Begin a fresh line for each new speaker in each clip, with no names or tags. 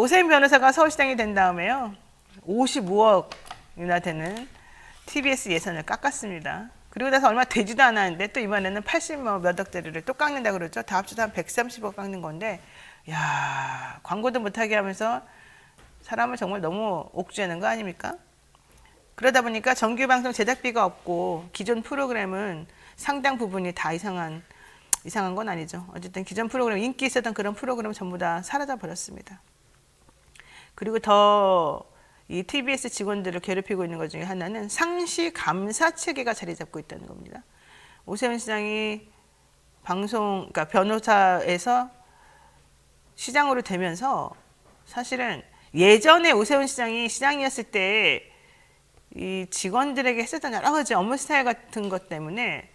오세훈 변호사가 서울시장이 된 다음에요. 55억이나 되는 TBS 예산을 깎았습니다. 그리고 나서 얼마 되지도 않았는데 또 이번에는 80몇 억짜리를 또 깎는다 그러죠. 다 합쳐서 한 130억 깎는 건데, 야, 광고도 못하게 하면서 사람을 정말 너무 옥죄는 거 아닙니까? 그러다 보니까 정규 방송 제작비가 없고 기존 프로그램은 상당 부분이 다 이상한 건 아니죠. 어쨌든 기존 프로그램, 인기 있었던 그런 프로그램은 전부 다 사라져 버렸습니다. 그리고 더 이 TBS 직원들을 괴롭히고 있는 것 중에 하나는 상시 감사 체계가 자리 잡고 있다는 겁니다. 오세훈 시장이 그러니까 변호사에서 시장으로 되면서 사실은 예전에 오세훈 시장이 시장이었을 때 이 직원들에게 했었던 여러 가지 업무 스타일 같은 것 때문에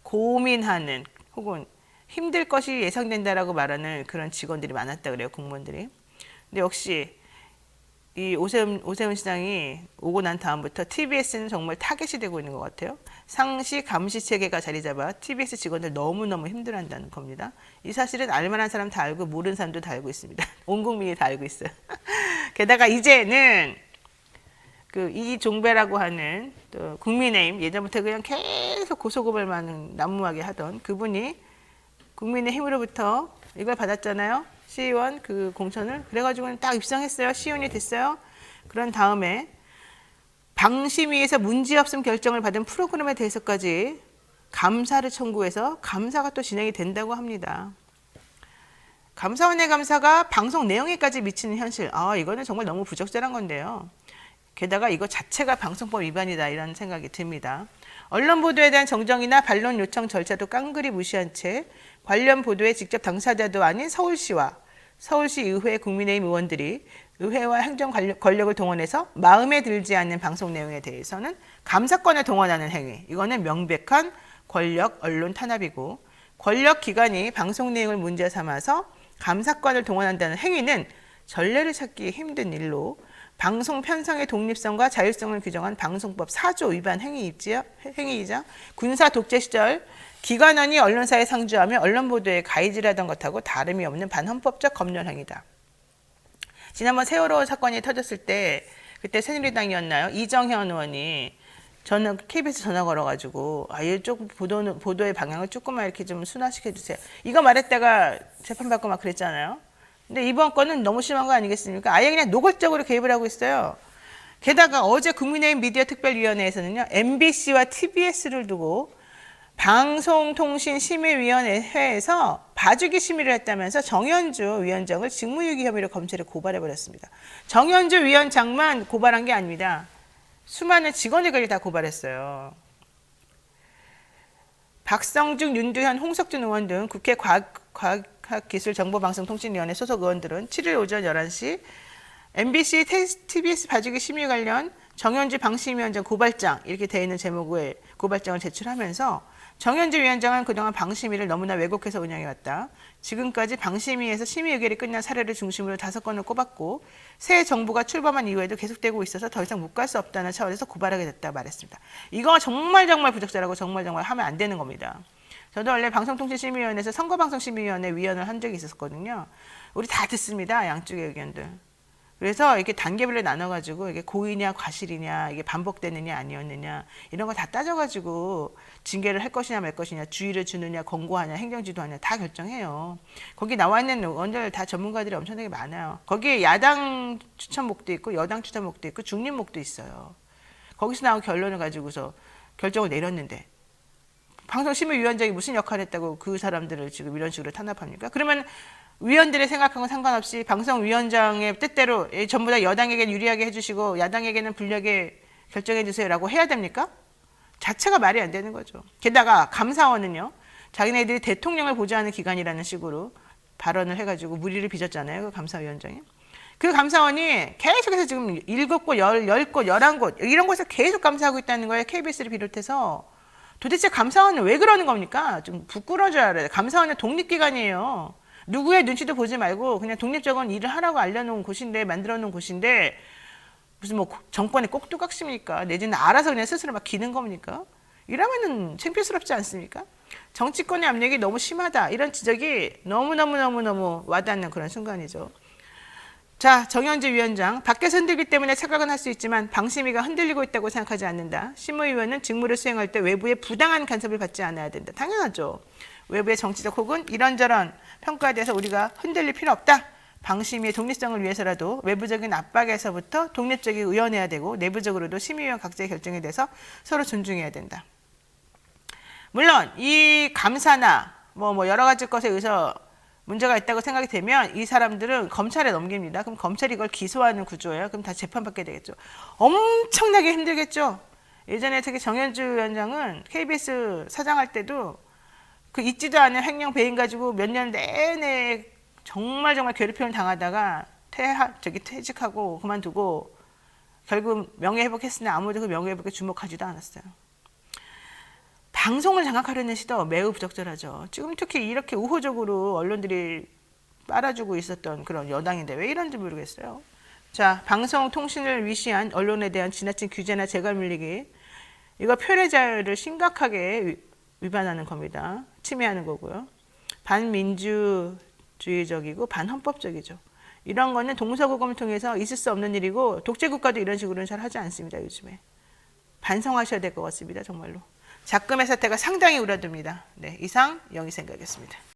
고민하는 혹은 힘들 것이 예상된다라고 말하는 그런 직원들이 많았다 그래요, 공무원들이. 근데 역시 이 오세훈 시장이 오고 난 다음부터 TBS는 정말 타겟이 되고 있는 것 같아요. 상시 감시 체계가 자리 잡아 TBS 직원들 너무너무 힘들어한다는 겁니다. 이 사실은 알만한 사람 다 알고 모르는 사람도 다 알고 있습니다. 온 국민이 다 알고 있어요. 게다가 이제는 그 이종배라고 하는 또 국민의힘, 예전부터 그냥 계속 고소고발만 난무하게 하던 그분이 국민의힘으로부터 이걸 받았잖아요. 시의원 그 공천을. 그래가지고는 딱 입성했어요. 시의원이 됐어요. 그런 다음에 방심위에서 문제없음 결정을 받은 프로그램에 대해서까지 감사를 청구해서 감사가 또 진행이 된다고 합니다. 감사원의 감사가 방송 내용에까지 미치는 현실. 이거는 정말 너무 부적절한 건데요. 게다가 이거 자체가 방송법 위반이다 이런 생각이 듭니다. 언론 보도에 대한 정정이나 반론 요청 절차도 깡그리 무시한 채 관련 보도에 직접 당사자도 아닌 서울시와 서울시 의회 국민의힘 의원들이 의회와 행정 권력을 동원해서 마음에 들지 않는 방송 내용에 대해서는 감사권을 동원하는 행위. 이거는 명백한 권력 언론 탄압이고, 권력 기관이 방송 내용을 문제 삼아서 감사권을 동원한다는 행위는 전례를 찾기 힘든 일로 방송 편성의 독립성과 자율성을 규정한 방송법 4조 위반 행위이자 군사 독재 시절 기관원이 언론사에 상주하며 언론 보도에 가해질하던 것하고 다름이 없는 반헌법적 검열 행위다. 지난번 세월호 사건이 터졌을 때 그때 새누리당이었나요? 이정현 의원이 저는 KBS 전화 걸어가지고 이쪽 보도의 방향을 조금만 이렇게 좀 순화시켜 주세요. 이거 말했다가 재판받고 막 그랬잖아요. 근데 이번 건은 너무 심한 거 아니겠습니까? 아예 그냥 노골적으로 개입을 하고 있어요. 게다가 어제 국민의힘 미디어 특별위원회에서는요, MBC와 TBS를 두고 방송통신심의위원회에서 봐주기 심의를 했다면서 정현주 위원장을 직무유기 혐의로 검찰에 고발해버렸습니다. 정현주 위원장만 고발한 게 아닙니다. 수많은 직원들까지 다 고발했어요. 박성중, 윤두현, 홍석준 의원 등 국회 과학기술정보방송통신위원회 소속 의원들은 7일 오전 11시 MBC, TBS 봐주기 심의 관련 정현주 방심위원장 고발장 이렇게 되어 있는 제목의 고발장을 제출하면서 정현주 위원장은 그동안 방심위를 너무나 왜곡해서 운영해왔다. 지금까지 방심위에서 심의 의결이 끝난 사례를 중심으로 5건을 꼽았고 새 정부가 출범한 이후에도 계속되고 있어서 더 이상 묵과할 수 없다는 차원에서 고발하게 됐다고 말했습니다. 이거 정말 부적절하고 정말 하면 안 되는 겁니다. 저도 원래 방송통신심의위원회에서 선거방송심의위원회 위원을 한 적이 있었거든요. 우리 다 듣습니다. 양쪽의 의견들. 그래서 이렇게 단계별로 나눠가지고 이게 고의냐 과실이냐 이게 반복되느냐 아니었느냐 이런 거 다 따져가지고 징계를 할 것이냐 말 것이냐 주의를 주느냐 권고하냐 행정지도하냐 다 결정해요. 거기 나와 있는 의원들 다 전문가들이 엄청나게 많아요. 거기에 야당 추천목도 있고 여당 추천목도 있고 중립목도 있어요. 거기서 나온 결론을 가지고서 결정을 내렸는데 방송심의위원장이 무슨 역할을 했다고 그 사람들을 지금 이런 식으로 탄압합니까? 그러면 위원들의 생각하고는 상관없이 방송위원장의 뜻대로 전부 다 여당에게는 유리하게 해주시고 야당에게는 불리하게 결정해 주세요라고 해야 됩니까? 자체가 말이 안 되는 거죠. 게다가 감사원은요. 자기네들이 대통령을 보좌하는 기관이라는 식으로 발언을 해가지고 무리를 빚었잖아요. 그 감사위원장이. 그 감사원이 계속해서 지금 7곳, 10곳, 11곳 이런 곳에서 계속 감사하고 있다는 거예요. KBS를 비롯해서. 도대체 감사원은 왜 그러는 겁니까? 좀 부끄러워져야 알아요. 감사원은 독립기관이에요. 누구의 눈치도 보지 말고 그냥 독립적인 일을 하라고 알려놓은 곳인데 만들어 놓은 곳인데 무슨 뭐 정권의 꼭두각시입니까? 내지는 알아서 그냥 스스로 막 기는 겁니까? 이러면은 창피스럽지 않습니까? 정치권의 압력이 너무 심하다 이런 지적이 너무 와닿는 그런 순간이죠. 자, 정현주 위원장. 밖에서 흔들기 때문에 착각은 할 수 있지만 방심위가 흔들리고 있다고 생각하지 않는다. 심의위원은 직무를 수행할 때 외부의 부당한 간섭을 받지 않아야 된다. 당연하죠. 외부의 정치적 혹은 이런저런 평가에 대해서 우리가 흔들릴 필요 없다. 방심위의 독립성을 위해서라도 외부적인 압박에서부터 독립적이게 의원해야 되고 내부적으로도 심의위원 각자의 결정에 대해서 서로 존중해야 된다. 물론 이 감사나 뭐 여러 가지 것에 의해서 문제가 있다고 생각이 되면 이 사람들은 검찰에 넘깁니다. 그럼 검찰이 이걸 기소하는 구조예요. 그럼 다 재판받게 되겠죠. 엄청나게 힘들겠죠. 예전에 특히 정현주 위원장은 KBS 사장할 때도 그 있지도 않은 횡령 배임 가지고 몇 년 내내 정말 괴롭힘을 당하다가 퇴직하고 그만두고 결국 명예회복했으나 아무도 그 명예회복에 주목하지도 않았어요. 방송을 장악하려는 시도 매우 부적절하죠. 지금 특히 이렇게 우호적으로 언론들이 빨아주고 있었던 그런 여당인데 왜 이런지 모르겠어요. 자, 방송통신을 위시한 언론에 대한 지나친 규제나 재갈 물리기, 이거 표현의 자유를 심각하게 위반하는 겁니다. 침해하는 거고요. 반민주주의적이고 반헌법적이죠. 이런 거는 동서고금을 통해서 있을 수 없는 일이고 독재국가도 이런 식으로는 잘 하지 않습니다. 요즘에. 반성하셔야 될 것 같습니다. 정말로. 작금의 사태가 상당히 우려됩니다. 네, 이상 영희생각이었습니다.